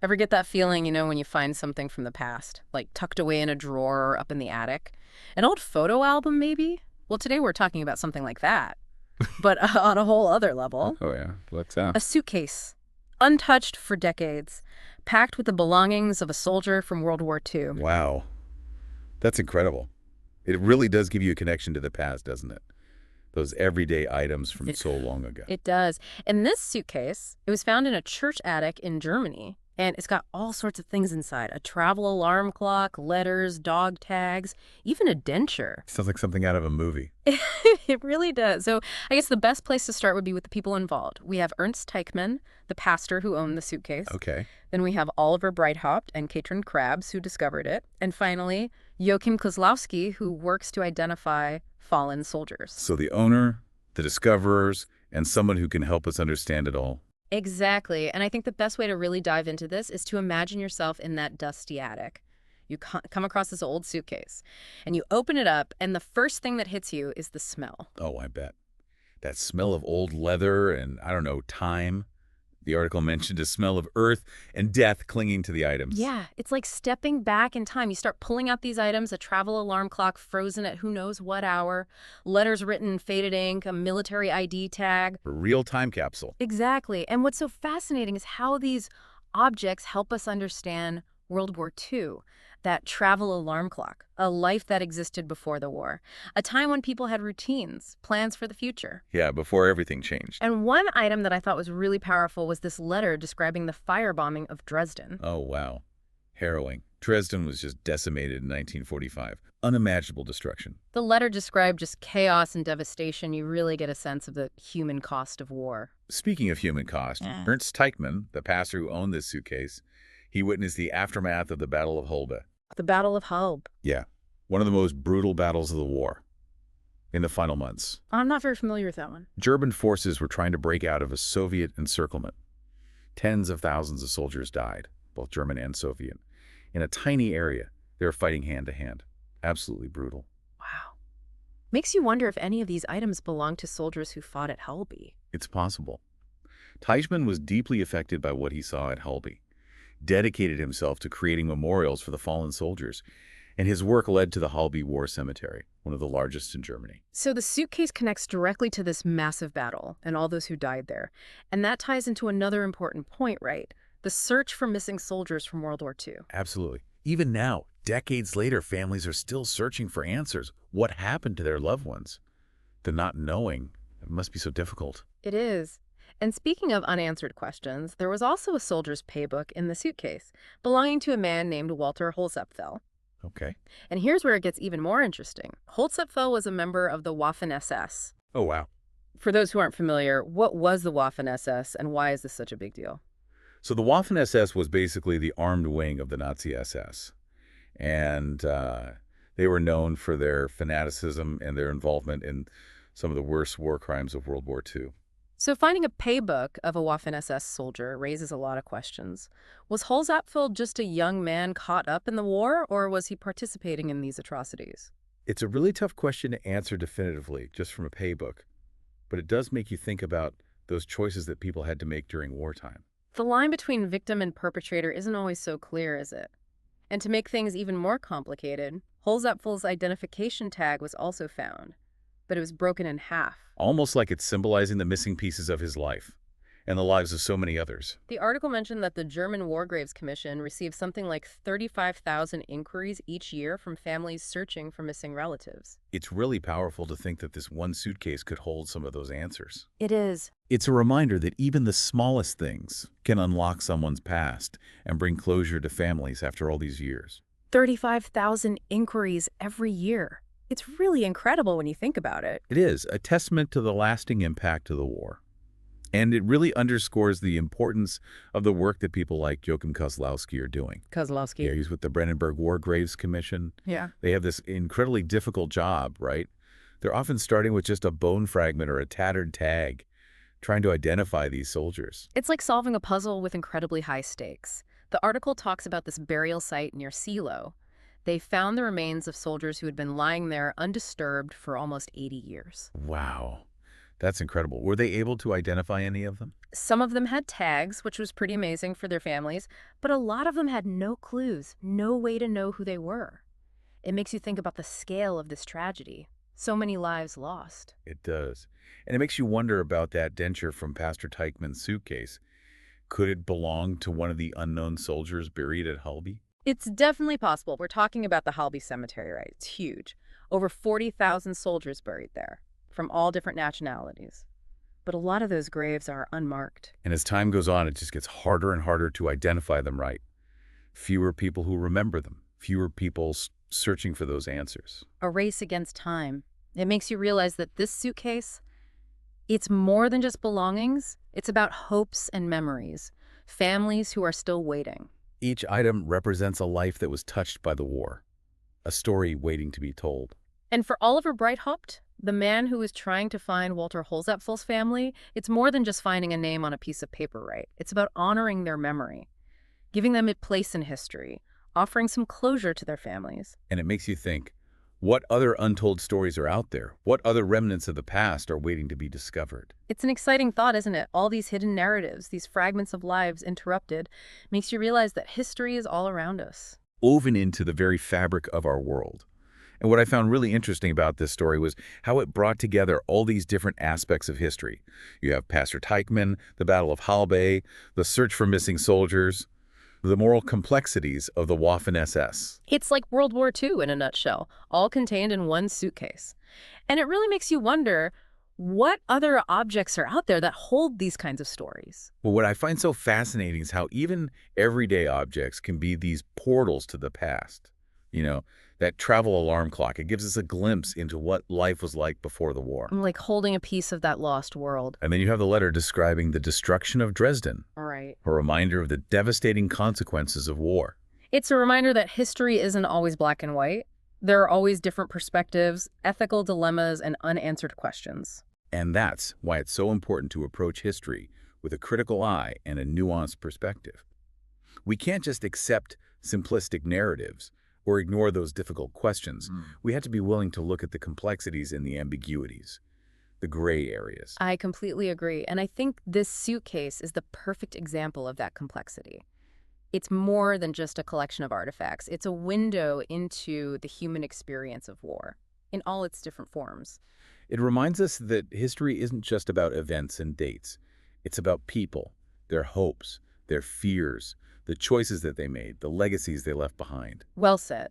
Ever get that feeling, when you find something from the past, like tucked away in a drawer or up in the attic? An old photo album, maybe? Well, today we're talking about something like that, but on a whole other level. Oh yeah, what's A suitcase, untouched for decades, packed with the belongings of a soldier from World War II. Wow, that's incredible. It really does give you a connection to the past, doesn't it? Those everyday items from It, so long ago. it does. And this suitcase, it was found in a church attic in Germany. And it's got all sorts of things inside. A travel alarm clock, letters, dog tags, even a denture. Sounds like something out of a movie. It really does. So I guess the best place to start would be with the people involved. We have Ernst Teichmann, the pastor who owned the suitcase. Okay. Then we have Oliver Breithaupt and Katrin Krabs, who discovered it. And finally, Joachim Kozlowski, who works to identify fallen soldiers. So the owner, the discoverers, and someone who can help us understand it all. Exactly. And I think the best way to really dive into this is to imagine yourself in that dusty attic. You come across this old suitcase, and you open it up, and the first thing that hits you is the smell. Oh, I bet. That smell of old leather and, I don't know, time. The article mentioned a smell of earth and death clinging to the items. Yeah, it's like stepping back in time. You start pulling out these items, a travel alarm clock frozen at who knows what hour, letters written in faded ink, a military ID tag. A real time capsule. Exactly. And what's so fascinating is how these objects help us understand World War II. That travel alarm clock, a life that existed before the war, a time when people had routines, plans for the future. Yeah, before everything changed. And one item that I thought was really powerful was this letter describing the firebombing of Dresden. Oh, wow. Harrowing. Dresden was just decimated in 1945. Unimaginable destruction. The letter described just chaos and devastation. You really get a sense of the human cost of war. Speaking of human cost, Ernst Teichmann, the pastor who owned this suitcase, he witnessed the aftermath of the Battle of Hulbe. The Battle of Hulbe. Yeah, one of the most brutal battles of the war. In the final months, I'm not very familiar with that one. German forces were trying to break out of a Soviet encirclement. Tens of thousands of soldiers died, both German and Soviet. In a tiny area, they were fighting hand to hand. Absolutely brutal. Wow. Makes you wonder if any of these items belong to soldiers who fought at Hulbe. It's possible. Teichmann was deeply affected by what he saw at Hulbe, dedicated himself to creating memorials for the fallen soldiers, and his work led to the Hulbe War Cemetery, one of the largest in Germany. So the suitcase connects directly to this massive battle and all those who died there. And that ties into another important point, right? The search for missing soldiers from World War II. Absolutely. Even now, decades later, families are still searching for answers. What happened to their loved ones? The not knowing, it must be so difficult. It is. And speaking of unanswered questions, there was also a soldier's paybook in the suitcase, belonging to a man named Walter Holzapfel. Okay. And here's where it gets even more interesting. Holzapfel was a member of the Waffen-SS. Oh, wow. For those who aren't familiar, what was the Waffen-SS and why is this such a big deal? So the Waffen-SS was basically the armed wing of the Nazi SS. And they were known for their fanaticism and their involvement in some of the worst war crimes of World War II. So finding a paybook of a Waffen-SS soldier raises a lot of questions. Was Holzapfel just a young man caught up in the war, or was he participating in these atrocities? It's a really tough question to answer definitively just from a paybook, but it does make you think about those choices that people had to make during wartime. The line between victim and perpetrator isn't always so clear, is it? And to make things even more complicated, Holzapfel's identification tag was also found, but it was broken in half. Almost like it's symbolizing the missing pieces of his life and the lives of so many others. The article mentioned that the German War Graves Commission received something like 35,000 inquiries each year from families searching for missing relatives. It's really powerful to think that this one suitcase could hold some of those answers. It is. It's a reminder that even the smallest things can unlock someone's past and bring closure to families after all these years. 35,000 inquiries every year. It's really incredible when you think about it. It is a testament to the lasting impact of the war. And it really underscores the importance of the work that people like Joachim Kozlowski are doing. Kozlowski. Yeah, he's with the Brandenburg War Graves Commission. Yeah. They have this incredibly difficult job, right? They're often starting with just a bone fragment or a tattered tag, trying to identify these soldiers. It's like solving a puzzle with incredibly high stakes. The article talks about this burial site near Silo. They found the remains of soldiers who had been lying there undisturbed for almost 80 years. Wow. That's incredible. Were they able to identify any of them? Some of them had tags, which was pretty amazing for their families, but a lot of them had no clues, no way to know who they were. It makes you think about the scale of this tragedy. So many lives lost. It does. And it makes you wonder about that denture from Pastor Teichmann's suitcase. Could it belong to one of the unknown soldiers buried at Hulby? It's definitely possible. We're talking about the Halby Cemetery, right? It's huge. Over 40,000 soldiers buried there, from all different nationalities. But a lot of those graves are unmarked. And as time goes on, it just gets harder and harder to identify them right. Fewer people who remember them, fewer people searching for those answers. A race against time. It makes you realize that this suitcase, it's more than just belongings. It's about hopes and memories, families who are still waiting. Each item represents a life that was touched by the war, a story waiting to be told. And for Oliver Breithaupt, the man who is trying to find Walter Holzapfel's family, it's more than just finding a name on a piece of paper, right? It's about honoring their memory, giving them a place in history, offering some closure to their families. And it makes you think, what other untold stories are out there? What other remnants of the past are waiting to be discovered? It's an exciting thought, isn't it? All these hidden narratives, these fragments of lives interrupted, makes you realize that history is all around us. Woven into the very fabric of our world. And what I found really interesting about this story was how it brought together all these different aspects of history. You have Pastor Teichmann, the Battle of Halbe, the search for missing soldiers, the moral complexities of the Waffen-SS. It's like World War II in a nutshell, all contained in one suitcase. And it really makes you wonder, what other objects are out there that hold these kinds of stories? Well, what I find so fascinating is how even everyday objects can be these portals to the past. You know, that travel alarm clock, it gives us a glimpse into what life was like before the war. I'm like holding a piece of that lost world. And then you have the letter describing the destruction of Dresden, All right. a reminder of the devastating consequences of war. It's a reminder that history isn't always black and white. There are always different perspectives, ethical dilemmas, and unanswered questions. And that's why it's so important to approach history with a critical eye and a nuanced perspective. We can't just accept simplistic narratives or ignore those difficult questions. We have to be willing to look at the complexities and the ambiguities, the gray areas. I completely agree, and I think this suitcase is the perfect example of that complexity. It's more than just a collection of artifacts. It's a window into the human experience of war, in all its different forms. It reminds us that history isn't just about events and dates. It's about people, their hopes, their fears, the choices that they made, the legacies they left behind. Well said.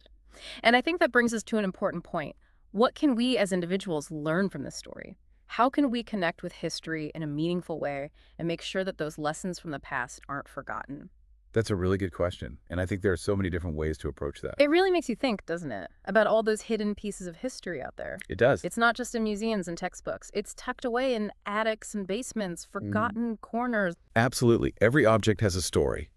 And I think that brings us to an important point. What can we as individuals learn from this story? How can we connect with history in a meaningful way and make sure that those lessons from the past aren't forgotten? That's a really good question, and I think there are so many different ways to approach that. It really makes you think, doesn't it, about all those hidden pieces of history out there. It does. It's not just in museums and textbooks. It's tucked away in attics and basements, forgotten corners. Absolutely. Every object has a story.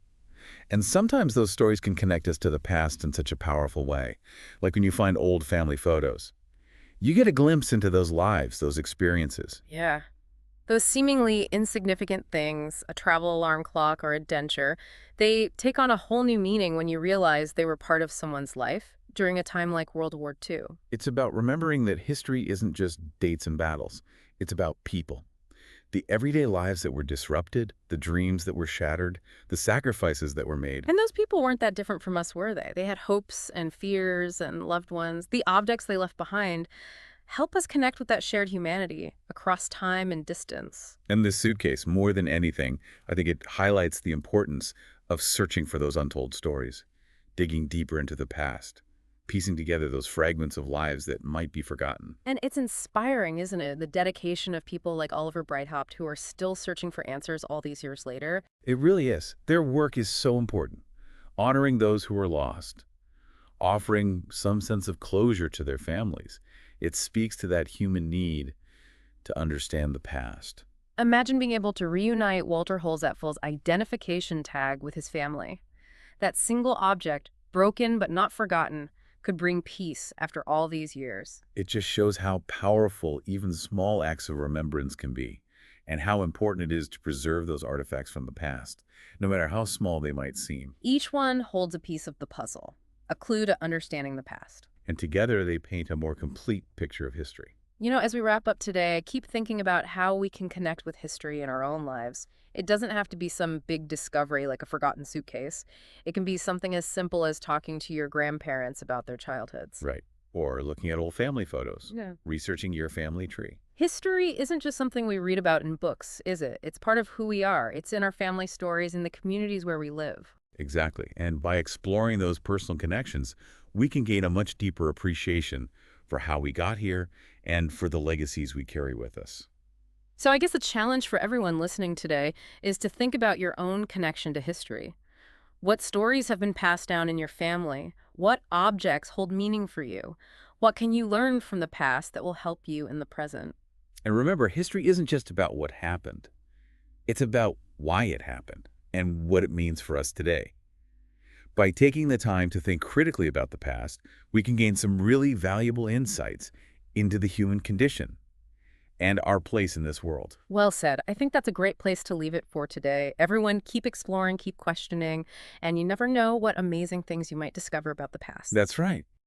And sometimes those stories can connect us to the past in such a powerful way, like when you find old family photos. You get a glimpse into those lives, those experiences. Yeah. Those seemingly insignificant things, a travel alarm clock or a denture, they take on a whole new meaning when you realize they were part of someone's life during a time like World War II. It's about remembering that history isn't just dates and battles. It's about people. The everyday lives that were disrupted, the dreams that were shattered, the sacrifices that were made. And those people weren't that different from us, were they? They had hopes and fears and loved ones. The objects they left behind help us connect with that shared humanity across time and distance. And this suitcase, more than anything, I think it highlights the importance of searching for those untold stories, digging deeper into the past, piecing together those fragments of lives that might be forgotten. And it's inspiring, isn't it? The dedication of people like Oliver Breithaupt who are still searching for answers all these years later. It really is. Their work is so important. Honoring those who are lost, offering some sense of closure to their families. It speaks to that human need to understand the past. Imagine being able to reunite Walter Holzapfel's identification tag with his family. That single object, broken but not forgotten, could bring peace after all these years. It just shows how powerful even small acts of remembrance can be, and how important it is to preserve those artifacts from the past, no matter how small they might seem. Each one holds a piece of the puzzle, a clue to understanding the past. And together they paint a more complete picture of history. As we wrap up today, I keep thinking about how we can connect with history in our own lives. It doesn't have to be some big discovery like a forgotten suitcase. It can be something as simple as talking to your grandparents about their childhoods. Right. Or looking at old family photos, Yeah. researching your family tree. History isn't just something we read about in books, is it? It's part of who we are. It's in our family stories and the communities where we live. Exactly. And by exploring those personal connections, we can gain a much deeper appreciation for how we got here and for the legacies we carry with us. So I guess the challenge for everyone listening today is to think about your own connection to history. What stories have been passed down in your family? What objects hold meaning for you? What can you learn from the past that will help you in the present? And remember, history isn't just about what happened. It's about why it happened and what it means for us today. By taking the time to think critically about the past, we can gain some really valuable insights into the human condition and our place in this world. Well said. I think that's a great place to leave it for today. Everyone, keep exploring, keep questioning, and you never know what amazing things you might discover about the past. That's right.